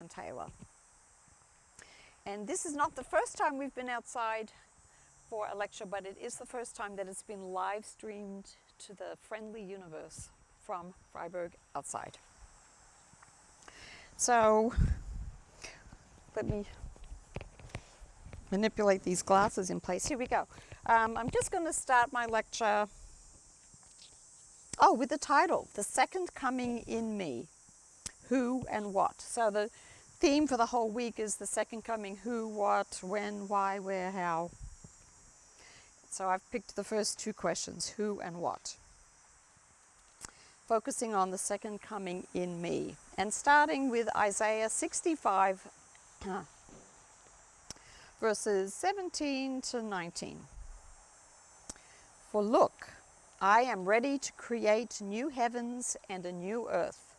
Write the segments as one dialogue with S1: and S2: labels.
S1: Taylor. And this is not the first time we've been outside for a lecture, but it is the first time that it's been live streamed to the friendly universe from Freiburg outside. So let me manipulate these glasses in place. Here we go. I'm just going to start my lecture with the title, The Second Coming in Me, Who and What. So the theme for the whole week is the second coming: who, what, when, why, where, how. So I've picked the first two questions, who and what, focusing on the second coming in me, and starting with Isaiah 65, verses 17 to 19. For look, I am ready to create new heavens and a new earth.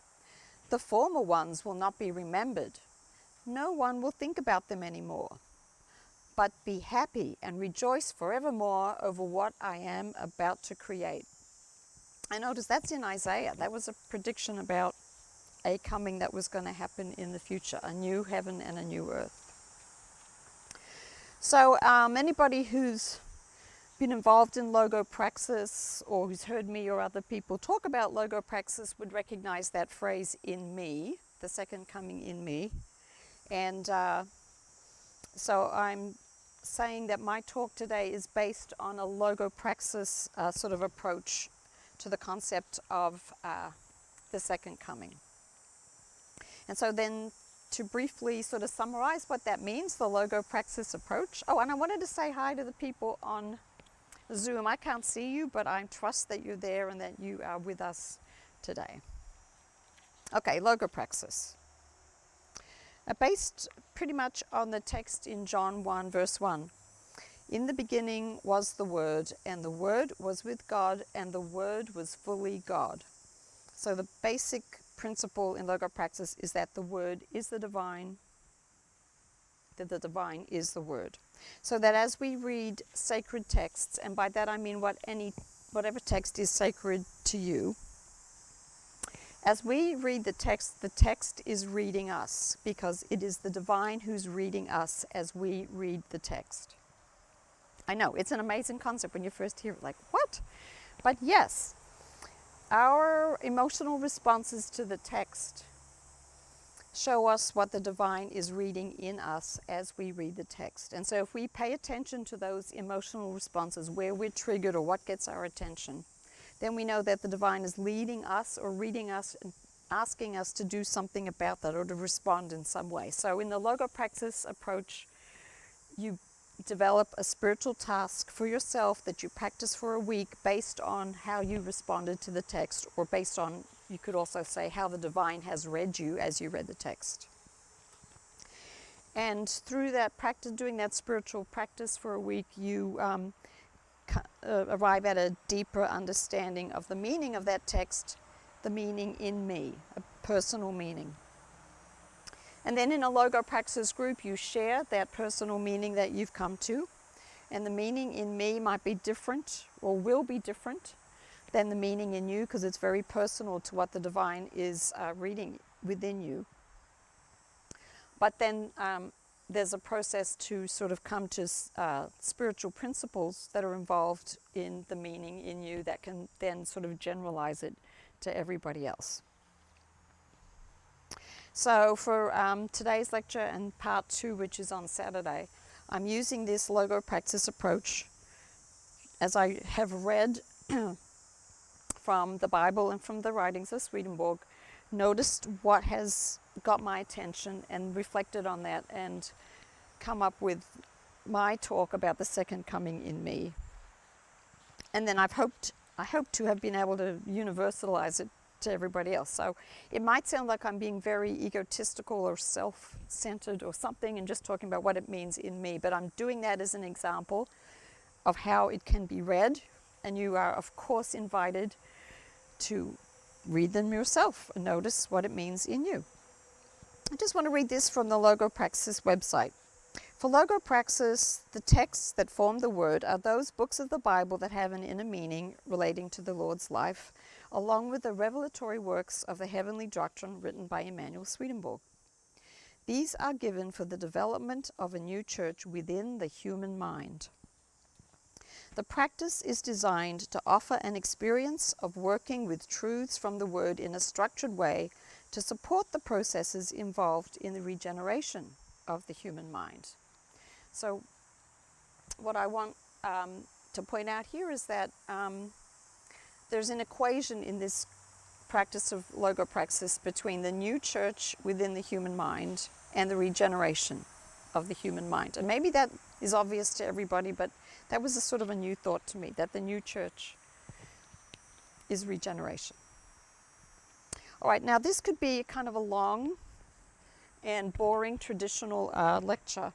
S1: The former ones will not be remembered. No one will think about them anymore. But be happy and rejoice forevermore over what I am about to create. I notice that's in Isaiah. That was a prediction about a coming that was going to happen in the future, a new heaven and a new earth. So anybody who's been involved in logopraxis or who's heard me or other people talk about logopraxis would recognize that phrase, in me, the second coming in me. And so I'm saying that my talk today is based on a logopraxis sort of approach to the concept of the second coming. And so then to briefly sort of summarize what that means, the logopraxis approach. Oh, and I wanted to say hi to the people on Zoom. I can't see you, but I trust that you're there and that you are with us today. Okay, logopraxis. Based pretty much on the text in John 1, verse 1. In the beginning was the Word, and the Word was with God, and the Word was fully God. So the basic principle in logopraxis is that the Word is the divine, that the divine is the Word. So that as we read sacred texts, and by that I mean whatever text is sacred to you, as we read the text is reading us, because it is the divine who's reading us as we read the text. I know, it's an amazing concept when you first hear it, like, what? But yes, our emotional responses to the text show us what the divine is reading in us as we read the text. And so if we pay attention to those emotional responses, where we're triggered or what gets our attention, then we know that the divine is leading us or reading us and asking us to do something about that or to respond in some way. So in the logopraxis approach, you develop a spiritual task for yourself that you practice for a week based on how you responded to the text, or based on, you could also say, how the divine has read you as you read the text. And through that practice, doing that spiritual practice for a week, you arrive at a deeper understanding of the meaning of that text, the meaning in me, a personal meaning. And then in a logopraxis group, you share that personal meaning that you've come to. And the meaning in me might be different, or will be different, than the meaning in you, because it's very personal to what the divine is reading within you. But then there's a process to sort of come to spiritual principles that are involved in the meaning in you that can then sort of generalize it to everybody else. So for today's lecture and part 2, which is on Saturday, I'm using this logopraxis approach as I have read from the Bible and from the writings of Swedenborg, noticed what has got my attention and reflected on that and come up with my talk about the second coming in me. And then I hope to have been able to universalize it to everybody else. So it might sound like I'm being very egotistical or self-centered or something and just talking about what it means in me, but I'm doing that as an example of how it can be read, and you are of course invited to read them yourself and notice what it means in you. I just want to read this from the Logopraxis website. For Logopraxis, the texts that form the Word are those books of the Bible that have an inner meaning relating to the Lord's life, along with the revelatory works of the heavenly doctrine written by Emanuel Swedenborg. These are given for the development of a new church within the human mind. The practice is designed to offer an experience of working with truths from the Word in a structured way to support the processes involved in the regeneration of the human mind. So what I want to point out here is that there's an equation in this practice of logopraxis between the new church within the human mind and the regeneration of the human mind. And maybe that is obvious to everybody, but that was a sort of a new thought to me, that the new church is regeneration. All right, now this could be kind of a long and boring traditional lecture.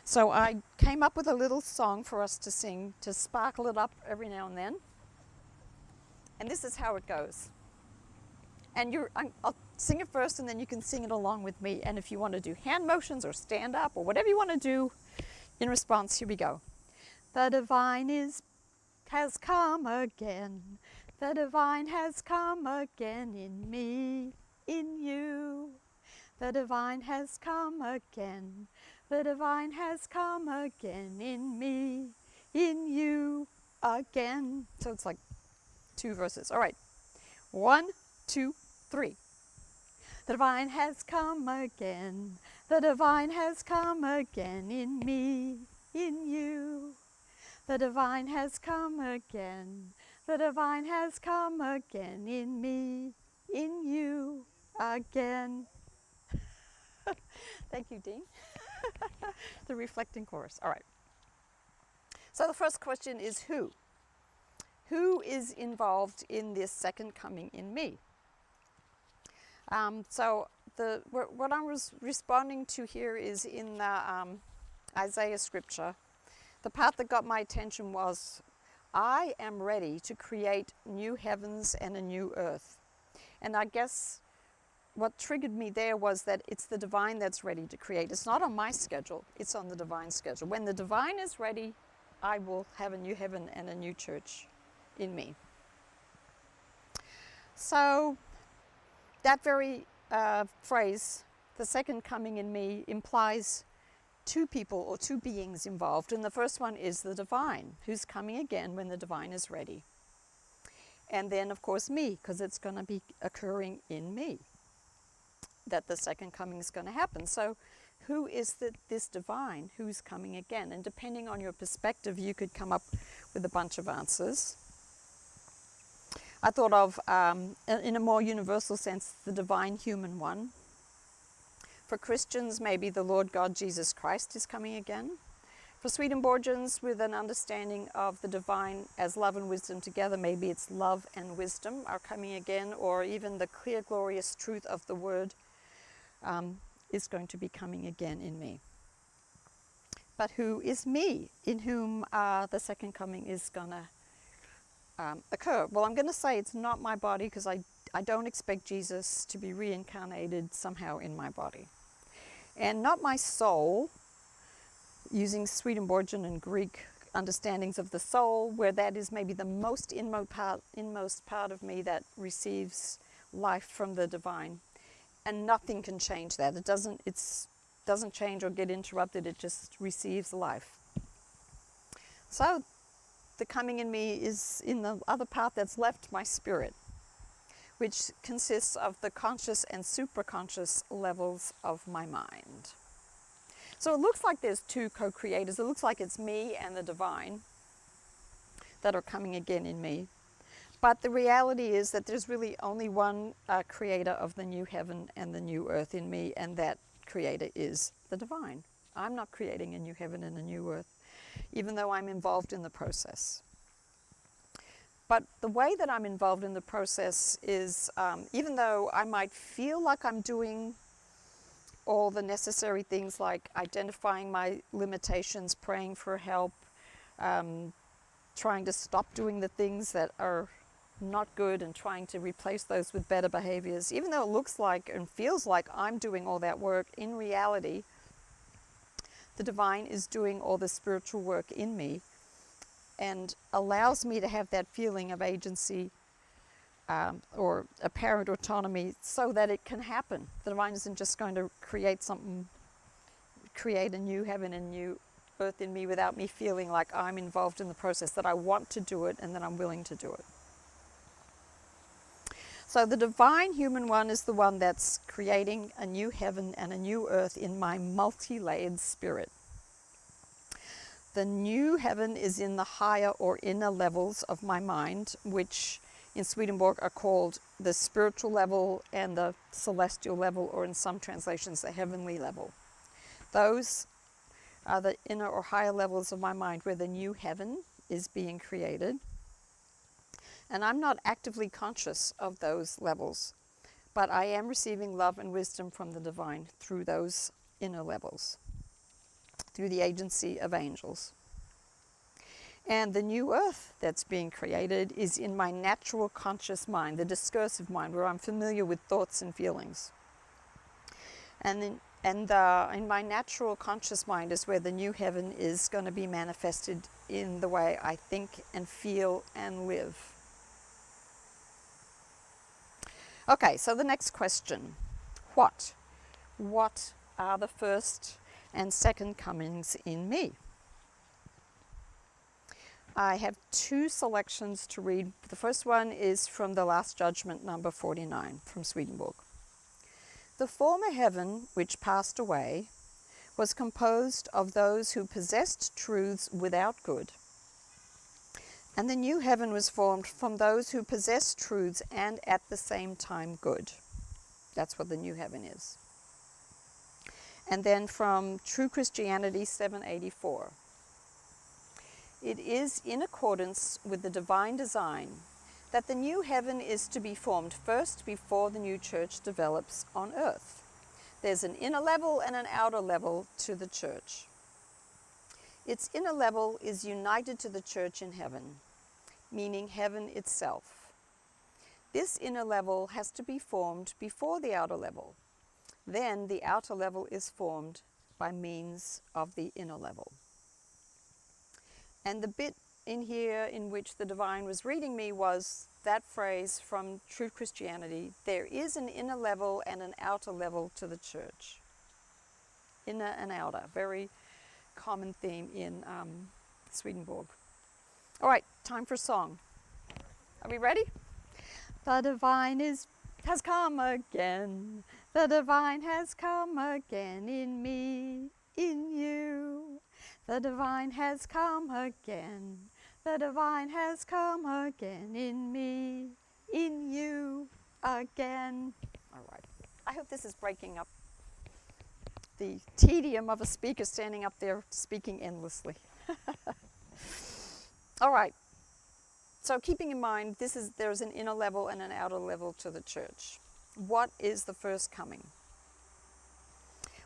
S1: So I came up with a little song for us to sing to sparkle it up every now and then. And this is how it goes. And I'll sing it first and then you can sing it along with me. And if you want to do hand motions or stand up or whatever you want to do in response, here we go. The divine has come again. The divine has come again in me, in you. The divine has come again. The divine has come again in me, in you again. So it's like 2 verses. All right. 1, 2, 3. The divine has come again. The divine has come again in me, in you. The divine has come again. The divine has come again in me, in you again. Thank you, Dean. The reflecting chorus. All right. So the first question is who? Who is involved in this second coming in me? What I was responding to here is in the Isaiah scripture. The part that got my attention was, I am ready to create new heavens and a new earth. And I guess what triggered me there was that it's the divine that's ready to create. It's not on my schedule, it's on the divine schedule. When the divine is ready, I will have a new heaven and a new church in me. So that very phrase, the second coming in me, implies 2 people or 2 beings involved. And the first one is the divine, who's coming again when the divine is ready. And then, of course, me, because it's going to be occurring in me that the second coming is going to happen. So who is this divine who's coming again? And depending on your perspective, you could come up with a bunch of answers. I thought of, in a more universal sense, the divine human one. For Christians, maybe the Lord God Jesus Christ is coming again. For Swedenborgians, with an understanding of the divine as love and wisdom together, maybe it's love and wisdom are coming again, or even the clear, glorious truth of the Word is going to be coming again in me. But who is me, in whom the second coming is going to occur? Well, I'm going to say it's not my body, because I don't expect Jesus to be reincarnated somehow in my body. And not my soul, using Swedenborgian and Greek understandings of the soul, where that is maybe the most inmost part of me that receives life from the divine. And nothing can change that. It doesn't change or get interrupted. It just receives life. So the coming in me is in the other part that's left, my spirit, which consists of the conscious and superconscious levels of my mind. So it looks like there's 2 co-creators. It looks like it's me and the divine that are coming again in me. But the reality is that there's really only one creator of the new heaven and the new earth in me, and that creator is the divine. I'm not creating a new heaven and a new earth, even though I'm involved in the process. But the way that I'm involved in the process is, even though I might feel like I'm doing all the necessary things like identifying my limitations, praying for help, trying to stop doing the things that are not good and trying to replace those with better behaviors, even though it looks like and feels like I'm doing all that work, in reality, the divine is doing all the spiritual work in me and allows me to have that feeling of agency or apparent autonomy so that it can happen. The divine isn't just going to create a new heaven and new earth in me without me feeling like I'm involved in the process, that I want to do it and that I'm willing to do it. So the divine human one is the one that's creating a new heaven and a new earth in my multi-layered spirit. The new heaven is in the higher or inner levels of my mind, which in Swedenborg are called the spiritual level and the celestial level, or in some translations, the heavenly level. Those are the inner or higher levels of my mind where the new heaven is being created. And I'm not actively conscious of those levels, but I am receiving love and wisdom from the divine through those inner levels, through the agency of angels. And the new earth that's being created is in my natural conscious mind, the discursive mind, where I'm familiar with thoughts and feelings. And in my natural conscious mind is where the new heaven is going to be manifested in the way I think and feel and live. Okay, so the next question. What are the first and second comings in me? I have two selections to read. The first one is from The Last Judgment, number 49, from Swedenborg. The former heaven, which passed away, was composed of those who possessed truths without good. And the new heaven was formed from those who possess truths and at the same time good. That's what the new heaven is. And then from True Christianity 784. It is in accordance with the divine design that the new heaven is to be formed first before the new church develops on earth. There's an inner level and an outer level to the church. Its inner level is united to the church in heaven, meaning heaven itself. This inner level has to be formed before the outer level. Then the outer level is formed by means of the inner level. And the bit in here in which the divine was reading me was that phrase from True Christianity: there is an inner level and an outer level to the church. Inner and outer, very common theme in Swedenborg. All right, time for song. Are we ready? The divine has come again. The divine has come again in me, in you. The divine has come again. The divine has come again in me, in you again. All right. I hope this is breaking up the tedium of a speaker standing up there speaking endlessly. All right. So keeping in mind, there's an inner level and an outer level to the church. What is the first coming?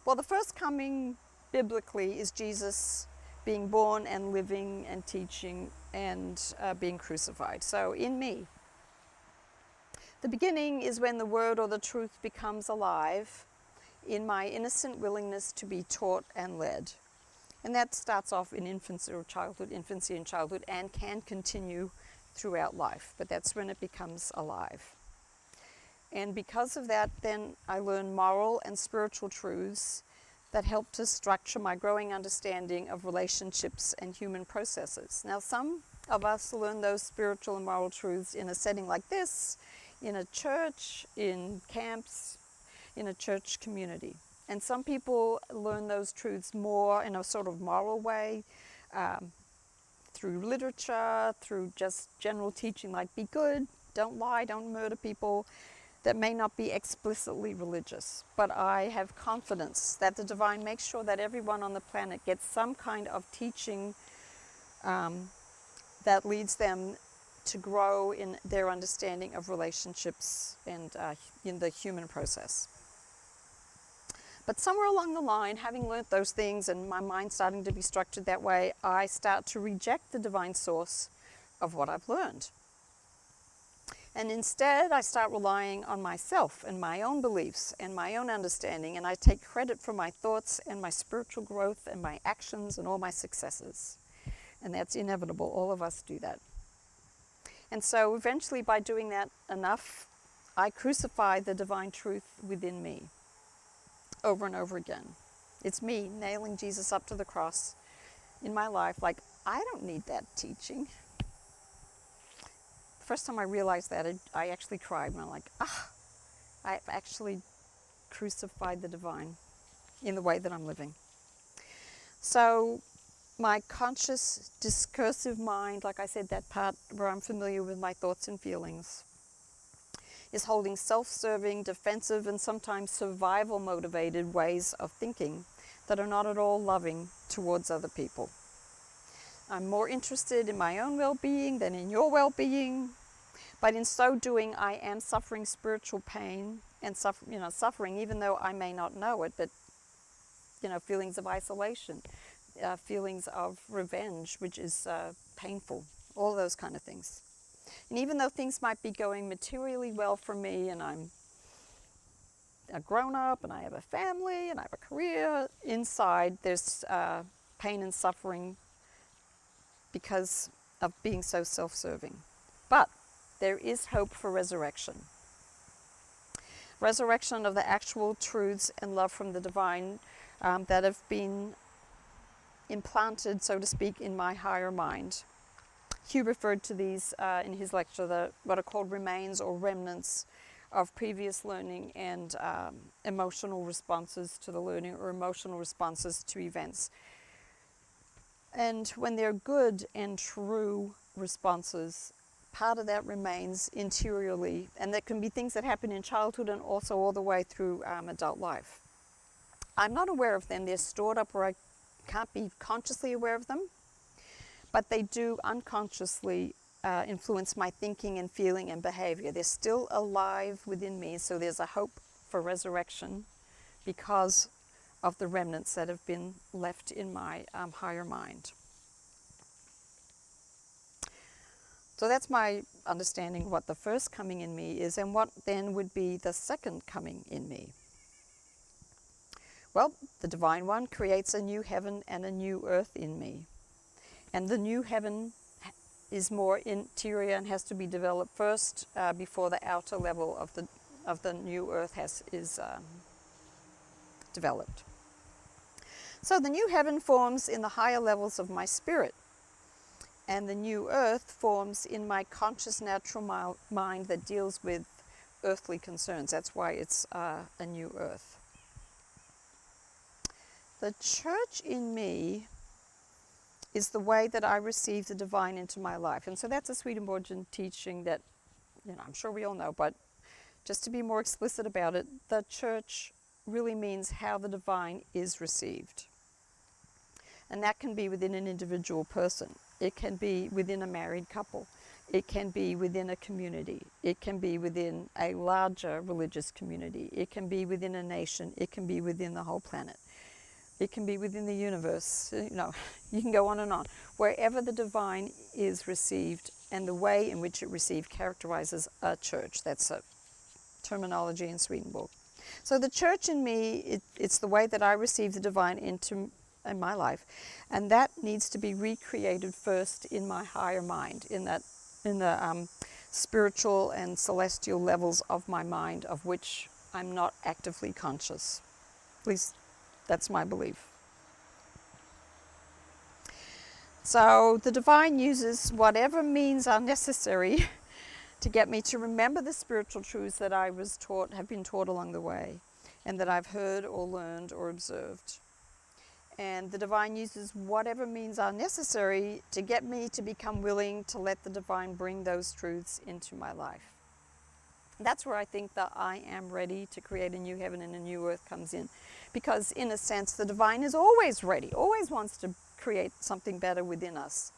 S1: Well, the first coming biblically is Jesus being born and living and teaching and being crucified. So in me. The beginning is when the word or the truth becomes alive in my innocent willingness to be taught and led. And that starts off in infancy and childhood, and can continue throughout life. But that's when it becomes alive. And because of that, then I learn moral and spiritual truths that help to structure my growing understanding of relationships and human processes. Now, some of us learn those spiritual and moral truths in a setting like this, in a church, in camps, in a church community. And some people learn those truths more in a sort of moral way, through literature, through just general teaching like be good, don't lie, don't murder people, that may not be explicitly religious. But I have confidence that the divine makes sure that everyone on the planet gets some kind of teaching that leads them to grow in their understanding of relationships and in the human process. But somewhere along the line, having learnt those things and my mind starting to be structured that way, I start to reject the divine source of what I've learned. And instead, I start relying on myself and my own beliefs and my own understanding, and I take credit for my thoughts and my spiritual growth and my actions and all my successes. And that's inevitable. All of us do that. And so eventually, by doing that enough, I crucify the divine truth within me over and over again. It's me nailing Jesus up to the cross in my life. Like, I don't need that teaching. The first time I realized that, I actually cried. And I'm like, I've actually crucified the divine in the way that I'm living. So my conscious discursive mind, like I said, that part where I'm familiar with my thoughts and feelings, is holding self-serving, defensive, and sometimes survival-motivated ways of thinking that are not at all loving towards other people. I'm more interested in my own well-being than in your well-being, but in so doing, I am suffering spiritual pain and suffering, even though I may not know it, but feelings of isolation, feelings of revenge, which is painful, all those kind of things. And even though things might be going materially well for me, and I'm a grown-up, and I have a family, and I have a career, inside there's pain and suffering because of being so self-serving. But there is hope for resurrection. Resurrection of the actual truths and love from the divine that have been implanted, so to speak, in my higher mind. Hugh referred to these in his lecture, what are called remains or remnants of previous learning and emotional responses to the learning or emotional responses to events. And when they're good and true responses, part of that remains interiorly, and that can be things that happen in childhood and also all the way through adult life. I'm not aware of them. They're stored up where I can't be consciously aware of them, but they do unconsciously influence my thinking and feeling and behavior. They're still alive within me, so there's a hope for resurrection because of the remnants that have been left in my higher mind. So that's my understanding of what the first coming in me is, and what then would be the second coming in me. Well, the Divine One creates a new heaven and a new earth in me. And the new heaven is more interior and has to be developed first before the outer level of the new earth is developed. So the new heaven forms in the higher levels of my spirit, and the new earth forms in my conscious natural mind that deals with earthly concerns. That's why it's a new earth. The church in me is the way that I receive the divine into my life. And so that's a Swedenborgian teaching that, I'm sure we all know, but just to be more explicit about it, the church really means how the divine is received. And that can be within an individual person. It can be within a married couple. It can be within a community. It can be within a larger religious community. It can be within a nation. It can be within the whole planet. It can be within the universe. You can go on and on. Wherever the divine is received, and the way in which it received characterizes a church. That's a terminology in Swedenborg. So the church in me, it's the way that I receive the divine in my life, and that needs to be recreated first in my higher mind, in the spiritual and celestial levels of my mind, of which I'm not actively conscious. At least that's my belief. So the divine uses whatever means are necessary to get me to remember the spiritual truths that I have been taught along the way, and that I've heard or learned or observed. And the divine uses whatever means are necessary to get me to become willing to let the divine bring those truths into my life. That's where I think that I am ready to create a new heaven and a new earth comes in. Because in a sense, the divine is always ready, always wants to create something better within us.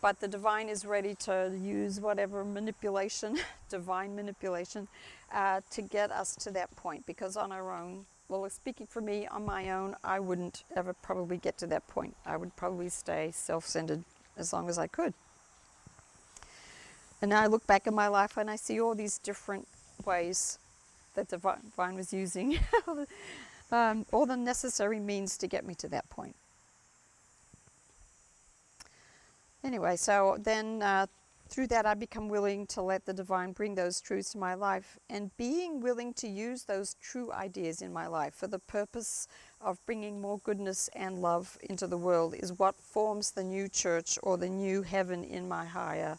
S1: But the divine is ready to use whatever manipulation, divine manipulation, to get us to that point. Because on our own, well, speaking for me, on my own, I wouldn't ever probably get to that point. I would probably stay self-centered as long as I could. And now I look back at my life and I see all these different ways that the divine was using, all the necessary means to get me to that point. Anyway, so then Through that, I become willing to let the divine bring those truths to my life, and being willing to use those true ideas in my life for the purpose of bringing more goodness and love into the world is what forms the new church or the new heaven in my higher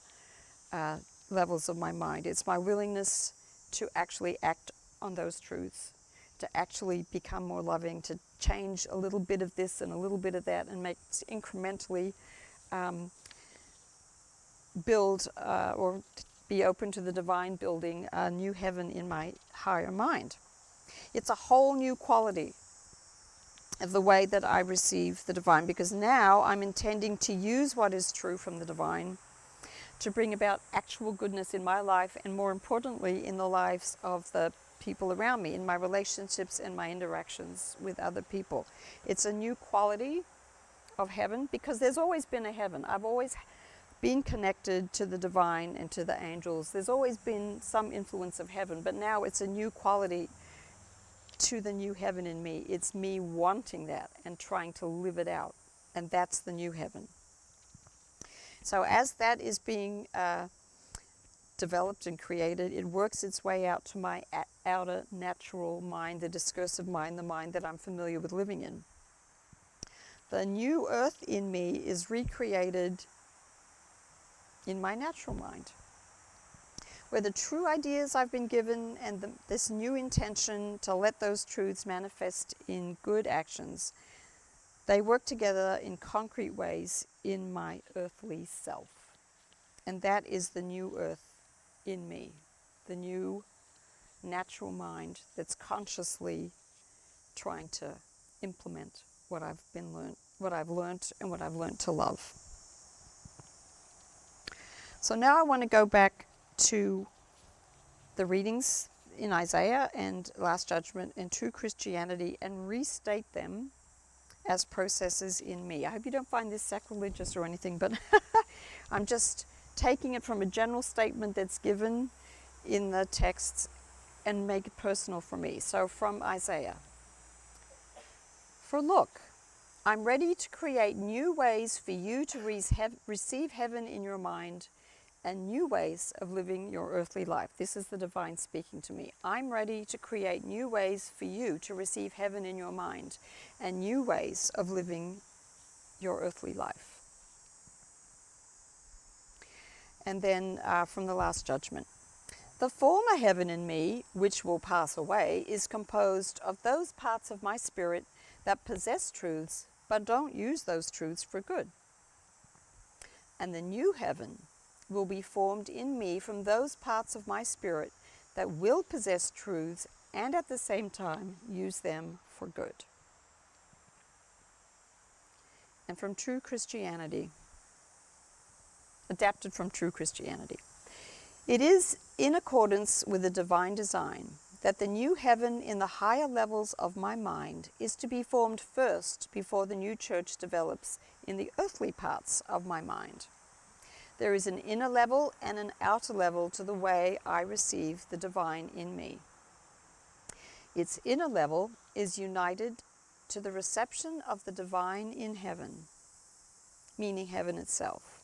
S1: levels of my mind. It's my willingness to actually act on those truths, to actually become more loving, to change a little bit of this and a little bit of that, and make incrementally build or be open to the divine building a new heaven in my higher mind. It's a whole new quality of the way that I receive the divine, because now I'm intending to use what is true from the divine to bring about actual goodness in my life, and more importantly in the lives of the people around me, in my relationships and my interactions with other people. It's a new quality of heaven, because there's always been a heaven. I've always been connected to the divine and to the angels. There's always been some influence of heaven, but now it's a new quality to the new heaven in me. It's me wanting that and trying to live it out, and that's the new heaven. So as that is being developed and created, it works its way out to my outer natural mind, the discursive mind, the mind that I'm familiar with living in. The new earth in me is recreated in my natural mind, where the true ideas I've been given and this new intention to let those truths manifest in good actions, they work together in concrete ways in my earthly self. And that is the new earth in me, the new natural mind that's consciously trying to implement what I've learned and what I've learned to love. So now I want to go back to the readings in Isaiah and Last Judgment and True Christianity and restate them as processes in me. I hope you don't find this sacrilegious or anything, but I'm just taking it from a general statement that's given in the texts and make it personal for me. So from Isaiah. For look, I'm ready to create new ways for you to receive heaven in your mind, and new ways of living your earthly life. This is the divine speaking to me. I'm ready to create new ways for you to receive heaven in your mind, and new ways of living your earthly life. And then from the Last Judgment. The former heaven in me, which will pass away, is composed of those parts of my spirit that possess truths, but don't use those truths for good. And the new heaven will be formed in me from those parts of my spirit that will possess truths and at the same time use them for good. And from True Christianity, adapted from True Christianity. It is in accordance with the divine design that the new heaven in the higher levels of my mind is to be formed first before the new church develops in the earthly parts of my mind. There is an inner level and an outer level to the way I receive the divine in me. Its inner level is united to the reception of the divine in heaven, meaning heaven itself.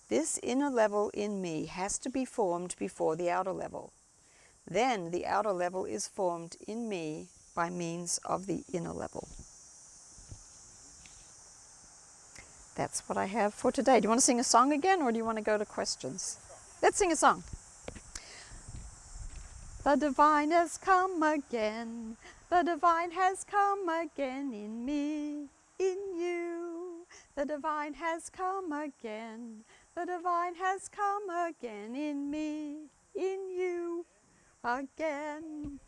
S1: This inner level in me has to be formed before the outer level. Then the outer level is formed in me by means of the inner level. That's what I have for today. Do you want to sing a song again, or do you want to go to questions? Let's sing a song. The divine has come again. The divine has come again in me, in you. The divine has come again. The divine has come again in me, in you, again.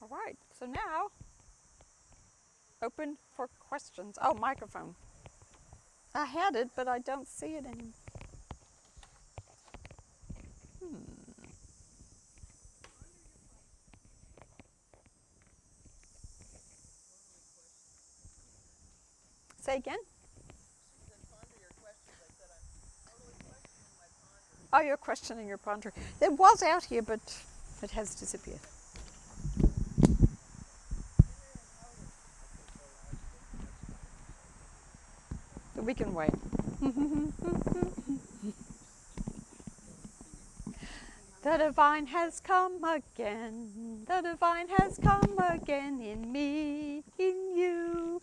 S1: All right, so now, open for questions. Oh, microphone. I had it, but I don't see it anymore. Say again? Oh, you're questioning your pondering. It was out here, but it has disappeared. We can wait. The divine has come again. The divine has come again in me, in you.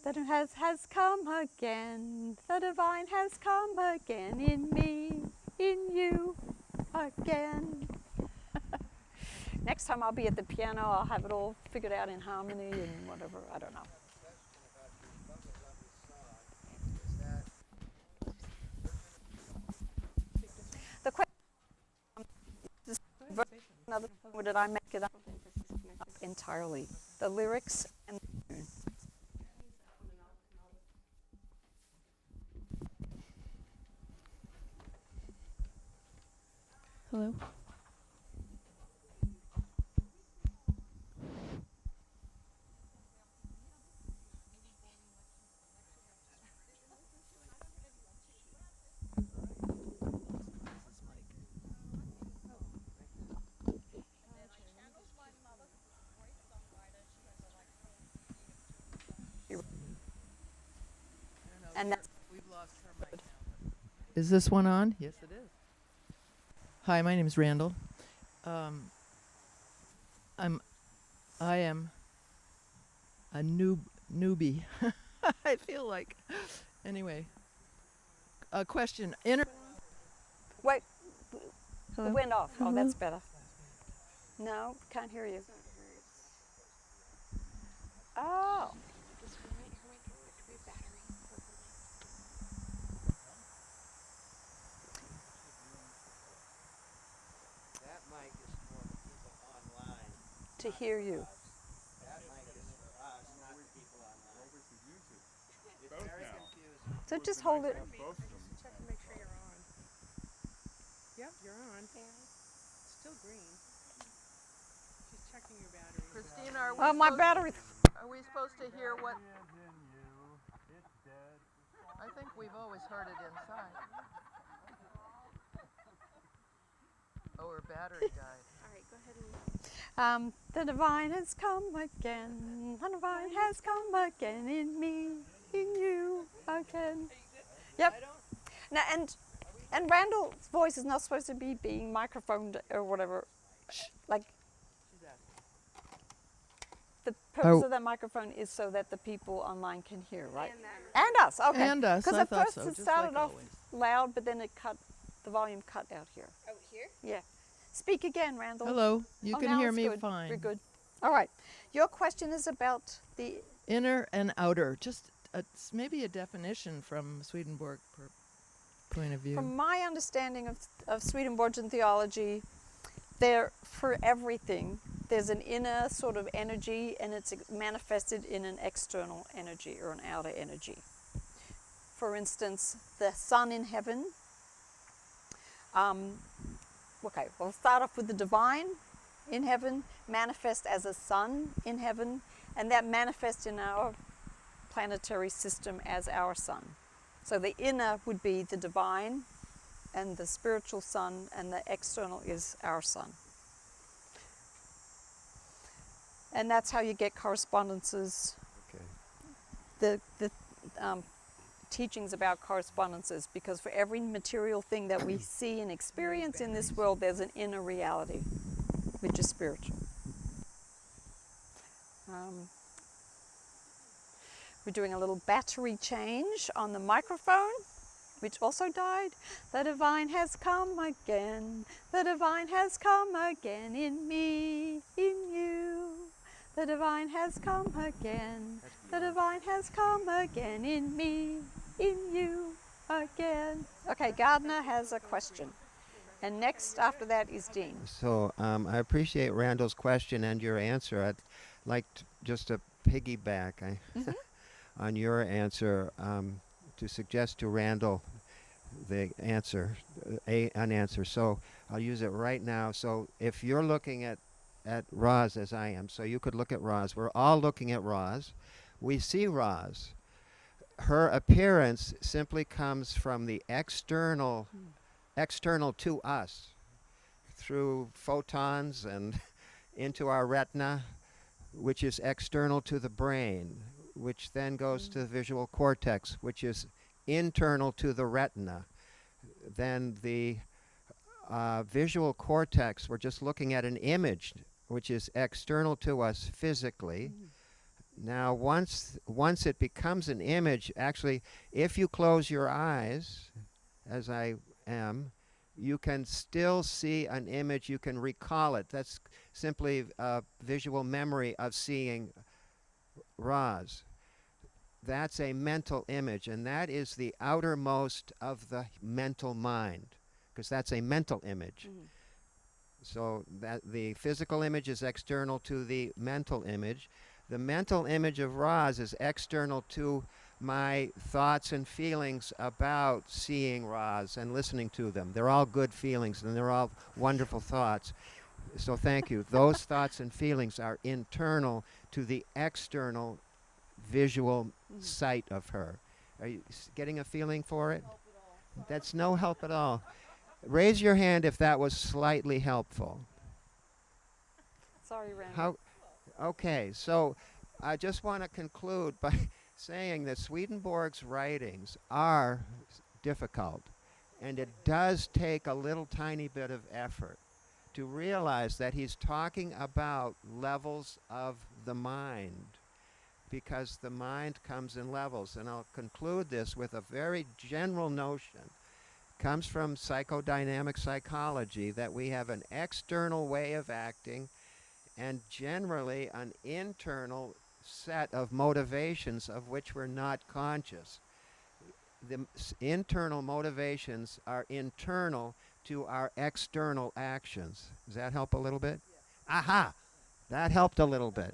S1: The divine has come again. The divine has come again in me, in you, again. Next time I'll be at the piano, I'll have it all figured out in harmony and whatever, I don't know. The question is, another song, or did I make it up entirely? The lyrics and the tune.
S2: Hello?
S1: And that's
S2: We've lost her mic now. Is this one on? Yes, it is. Hi, my name is Randall. I am a newbie. I feel like. Anyway, a question.
S1: wait.
S2: Hello?
S1: It went off. Oh, that's better. No, can't hear you. Oh.
S3: That mic is for the people online.
S1: To hear you.
S3: That mic is for us, not the people online. It's very confusing.
S1: So just hold it.
S4: Check to make sure you're on. Yep, you're on. Still green. She's checking your battery.
S2: Christina, are we,
S1: Oh, my battery.
S2: are we supposed to hear what? I think we've always heard it inside. Oh, her battery died.
S4: All right, go ahead and...
S1: The divine has come again. The divine has come again in me, in you again. Yep. Now, and Randall's voice is not supposed to be being microphoned or whatever. Like, the purpose of that microphone is so that the people online can hear, right? And us, okay.
S2: And us,
S1: Because
S2: I
S1: at
S2: thought
S1: first
S2: so,
S1: it
S2: just
S1: started
S2: like
S1: off
S2: always.
S1: loud, but then the volume cut out here.
S4: Oh, here?
S1: Yeah. Speak again, Randall.
S2: Hello, you
S1: Oh,
S2: can
S1: now
S2: hear
S1: it's
S2: me
S1: good.
S2: fine.
S1: We're good. All right. Your question is about the
S2: Inner and outer, just maybe a definition from Swedenborg point of view.
S1: From my understanding of Swedenborgian theology, there for everything, there's an inner sort of energy and it's manifested in an external energy or an outer energy. For instance, the sun in heaven. Okay, we'll start off with the divine in heaven, manifest as a sun in heaven, and that manifests in our planetary system as our sun. So the inner would be the divine and the spiritual sun, and the external is our sun. And that's how you get correspondences.
S3: Okay.
S1: The teachings about correspondences, because for every material thing that we see and experience in this world, there's an inner reality, which is spiritual. We're doing a little battery change on the microphone, which also died. The divine has come again. The divine has come again in me, in you. The divine has come again. The divine has come again in me, in you again. Okay, Gardner has a question. And next after that is Dean.
S3: So I appreciate Randall's question and your answer. I'd like just to piggyback on your answer to suggest to Randall the answer, an answer. So I'll use it right now. So if you're looking at Roz as I am, so you could look at Roz. We're all looking at Roz. We see Roz. Her appearance simply comes from the external to us through photons and into our retina, which is external to the brain, which then goes to the visual cortex, which is internal to the retina. Then the visual cortex, we're just looking at an image which is external to us physically. Now, once it becomes an image, actually, if you close your eyes, as I am, you can still see an image. You can recall it. That's simply a visual memory of seeing Roz. That's a mental image, and that is the outermost of the mental mind, because that's a mental image. So that the physical image is external to the mental image. The mental image of Roz is external to my thoughts and feelings about seeing Roz and listening to them. They're all good feelings, and they're all wonderful thoughts. So thank you. Those thoughts and feelings are internal to the external visual sight of her. Are you getting a feeling for it? That's no help at all. Raise your hand if that was slightly helpful.
S1: Sorry, Randall.
S3: How? Okay, so I just want to conclude by saying that Swedenborg's writings are difficult, and it does take a little tiny bit of effort to realize that he's talking about levels of the mind, because the mind comes in levels. And I'll conclude this with a very general notion. It comes from psychodynamic psychology that we have an external way of acting and generally an internal set of motivations of which we're not conscious. The internal motivations are internal to our external actions. Does that help a little bit? Yeah. Aha! That helped a little bit.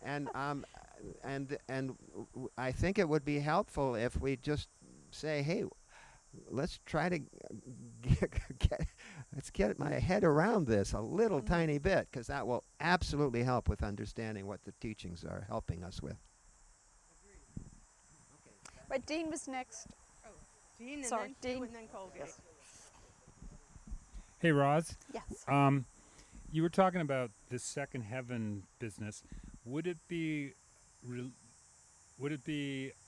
S3: And I think it would be helpful if we just say, hey, let's try to let's get my head around this a little tiny bit, because that will absolutely help with understanding what the teachings are helping us with.
S1: But Dean was next.
S4: Oh, Dean and
S1: Sorry,
S4: then
S1: Dean.
S4: and then Colgate.
S1: Yes.
S5: Hey, Roz.
S1: Yes.
S5: You were talking about the second heaven business. Would it be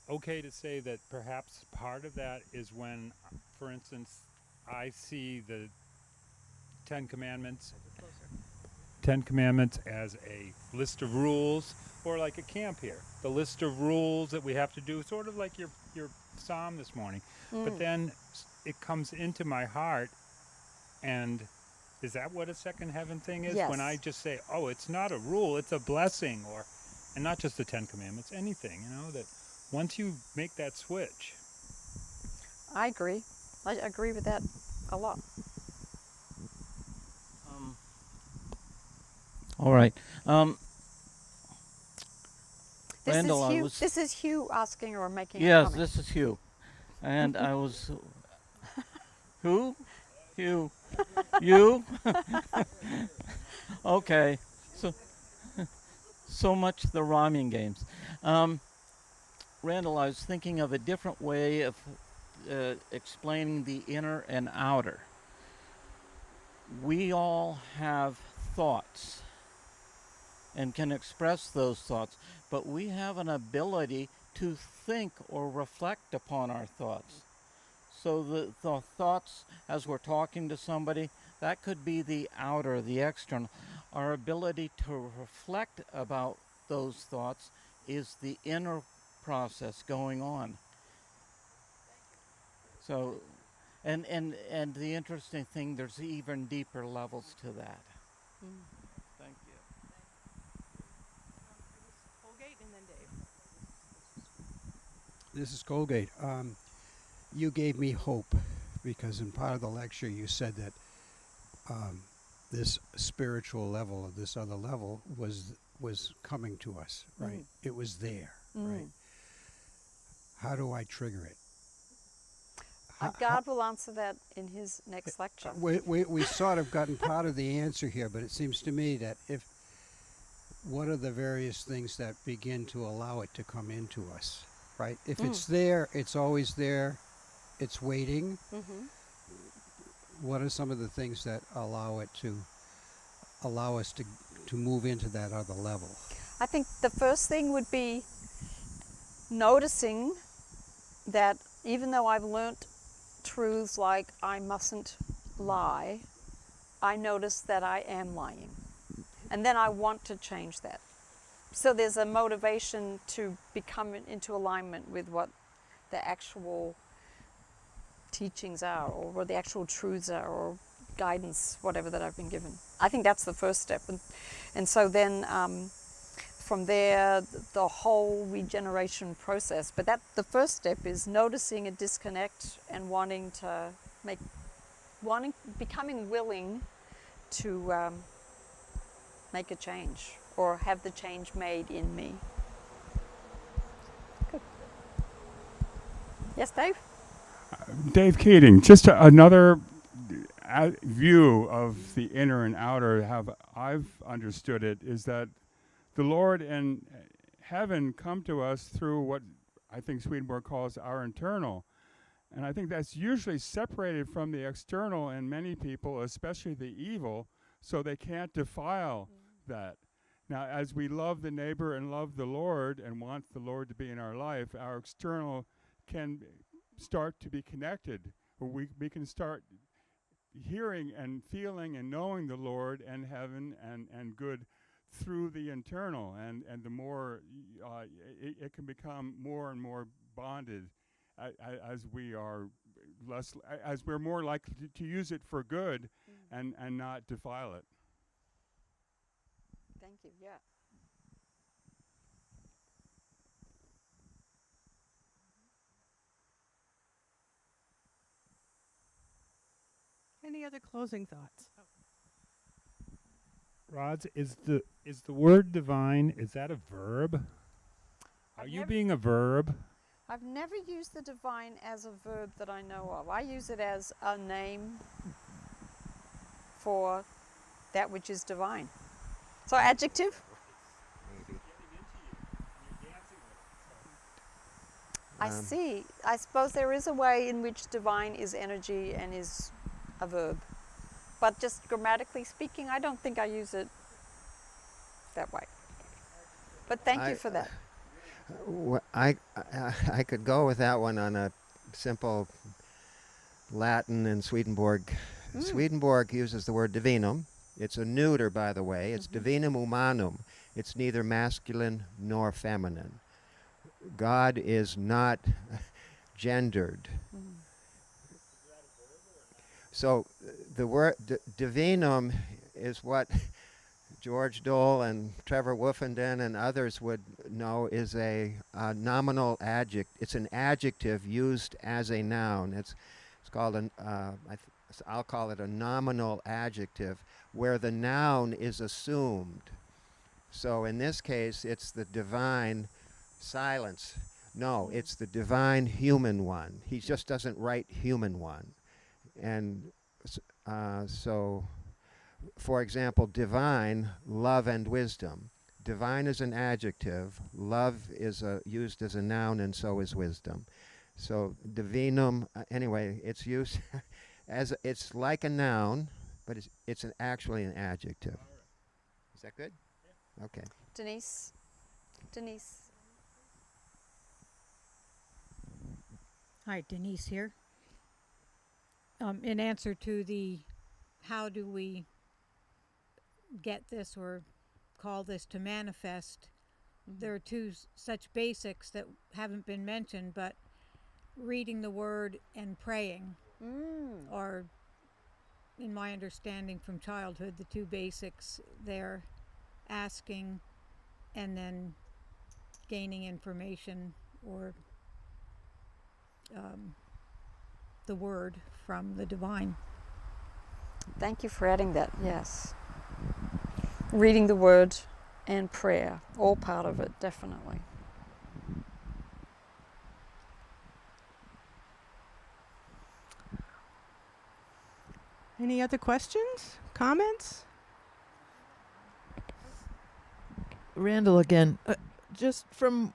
S5: okay to say that perhaps part of that is when, for instance, I see the Ten Commandments as a list of rules, or like a camp here, the list of rules that we have to do, sort of like your psalm this morning. But then it comes into my heart, and is that what a second heaven thing is?
S1: Yes.
S5: When I just say, oh, it's not a rule, it's a blessing, and not just the Ten Commandments, anything, that once you make that switch.
S1: I agree. I agree with that a lot.
S6: All right.
S1: This
S6: Randall,
S1: is
S6: I
S1: Hugh.
S6: was-
S1: This is Hugh asking or making a
S6: Yes,
S1: comment.
S6: this is Hugh. And I was... Who? Hugh. You? Okay. So much the rhyming games. Randall, I was thinking of a different way of explaining the inner and outer. We all have thoughts and can express those thoughts, but we have an ability to think or reflect upon our thoughts. So the thoughts, as we're talking to somebody, that could be the outer, the external. Our ability to reflect about those thoughts is the inner process going on. So, and the interesting thing, there's even deeper levels to that. Thank you.
S4: Colgate and then Dave.
S7: This is Colgate. You gave me hope, because in part of the lecture you said that this spiritual level of this other level was coming to us, right? It was there, right? How do I trigger it?
S1: God will answer that in his next lecture.
S7: We sort of gotten part of the answer here, but it seems to me that what are the various things that begin to allow it to come into us, right? If it's there, it's always there, it's waiting. What are some of the things that allow us to move into that other level?
S1: I think the first thing would be noticing that even though I've learnt truths like I mustn't lie, I notice that I am lying. And then I want to change that. So there's a motivation to become into alignment with what the actual teachings are, or what the actual truths are, or guidance, whatever that I've been given. I think that's the first step. And so then from there, the whole regeneration process. But the first step is noticing a disconnect and becoming willing to make a change, or have the change made in me. Good. Yes, Dave?
S5: Dave Keating, just another view of the inner and outer, how I've understood it, is that the Lord and heaven come to us through what I think Swedenborg calls our internal. And I think that's usually separated from the external in many people, especially the evil, so they can't defile that. Now, as we love the neighbor and love the Lord and want the Lord to be in our life, our external can start to be connected. We can start hearing and feeling and knowing the Lord and heaven and good through the internal. And the more, it can become more and more bonded as we are as we're more likely to use it for good and not defile it.
S1: Thank you, yeah.
S4: Any other closing thoughts?
S5: Rods, is the word divine, is that a verb? Are
S1: I've
S5: you
S1: never-
S5: being a verb?
S1: I've never used the divine as a verb that I know of. I use it as a name for that which is divine. So adjective?
S3: Maybe.
S1: I see. I suppose there is a way in which divine is energy and is a verb. But just grammatically speaking, I don't think I use it that way. But thank you for that.
S3: I could go with that one on a simple Latin and Swedenborg. Swedenborg uses the word divinum. It's a neuter, by the way. It's divinum humanum. It's neither masculine nor feminine. God is not gendered. So the word divinum is what George Dole and Trevor Woofenden and others would know is a nominal adjective. It's an adjective used as a noun. It's called I'll call it a nominal adjective, where the noun is assumed. So in this case, it's the divine silence. No, it's the divine human one. He just doesn't write human one. And so, for example, divine, love and wisdom. Divine is an adjective. Love is used as a noun, and so is wisdom. So divinum, anyway, it's used as it's like a noun, but it's actually an adjective. Is that good? Yeah. Okay.
S1: Denise?
S8: Hi, Denise here. In answer to the how do we get this or call this to manifest, there are two such basics that haven't been mentioned, but reading the word and praying are, in my understanding from childhood, the two basics there, asking and then gaining information or the word from the divine.
S1: Thank you for adding that, yes. Reading the word and prayer, all part of it, definitely.
S4: Any other questions? Comments?
S2: Randall again. Just from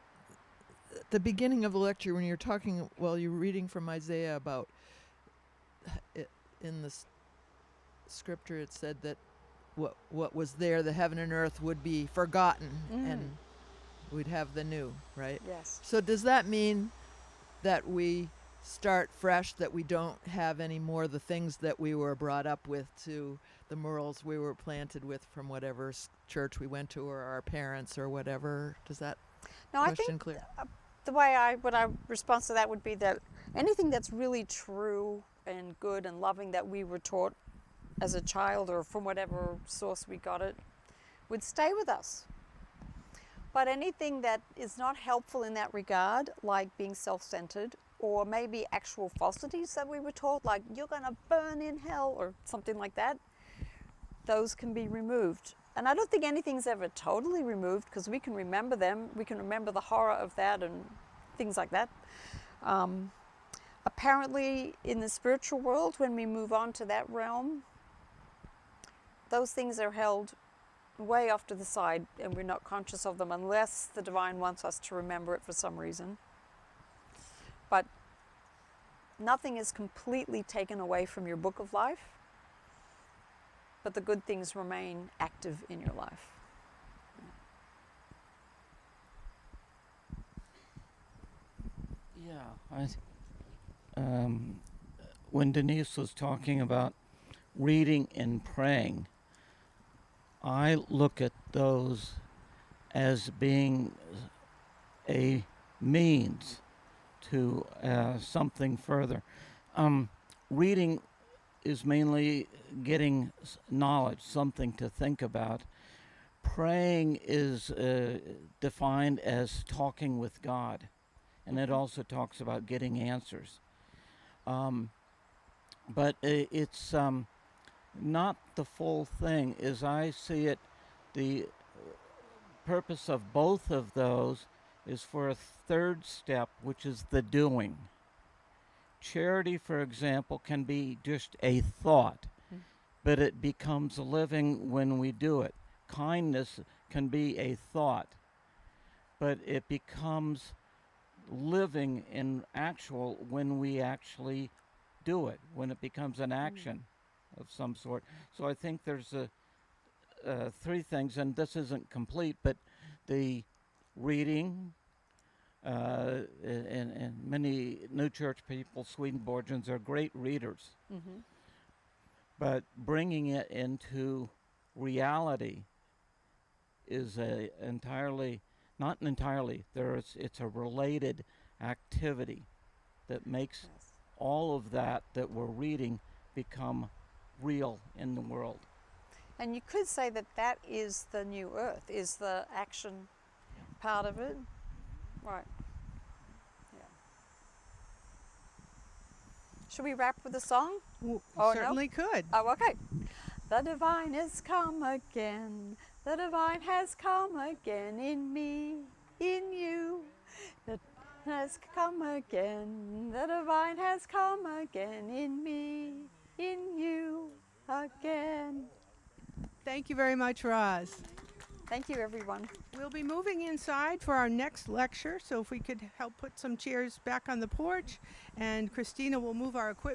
S2: the beginning of the lecture, when you're talking, well, you're reading from Isaiah about it, in the scripture, it said that what was there, the heaven and earth, would be forgotten, and we'd have the new, right?
S1: Yes.
S2: So does that mean that we start fresh, that we don't have any more the things that we were brought up with, to the morals we were planted with from whatever church we went to, or our parents or whatever. Does that
S1: No, I
S2: question
S1: think
S2: clear?
S1: the way what I response to that would be that anything that's really true and good and loving that we were taught as a child or from whatever source we got it would stay with us. But anything that is not helpful in that regard, like being self-centered, or maybe actual falsities that we were taught, like you're going to burn in hell or something like that, those can be removed. And I don't think anything's ever totally removed, because we can remember them. We can remember the horror of that and things like that. Apparently, in the spiritual world, when we move on to that realm, those things are held way off to the side, and we're not conscious of them unless the divine wants us to remember it for some reason. But nothing is completely taken away from your book of life, but the good things remain active in your life.
S6: Yeah, when Denise was talking about reading and praying, I look at those as being a means to something further. Reading is mainly getting knowledge, something to think about. Praying is defined as talking with God, and it also talks about getting answers. But it's not the full thing. As I see it, the purpose of both of those is for a third step, which is the doing. Charity, for example, can be just a thought, but it becomes living when we do it. Kindness can be a thought, but it becomes living in actual when we actually do it, when it becomes an action of some sort. So I think there's three things, and this isn't complete, but the reading, and many New Church people, Swedenborgians, are great readers. But bringing it into reality is it's a related activity that makes all of that we're reading become real in the world.
S1: And you could say that that is the new earth, is the action part of it. Right. Yeah. Should we wrap with a song? Oh,
S4: Certainly could.
S1: Oh, okay. The divine has come again. The divine has come again in me, in you. The has come again. The divine has come again in me, in you again.
S4: Thank you very much, Roz.
S1: Thank you, everyone.
S4: We'll be moving inside for our next lecture, so if we could help put some chairs back on the porch, and Christina will move our equipment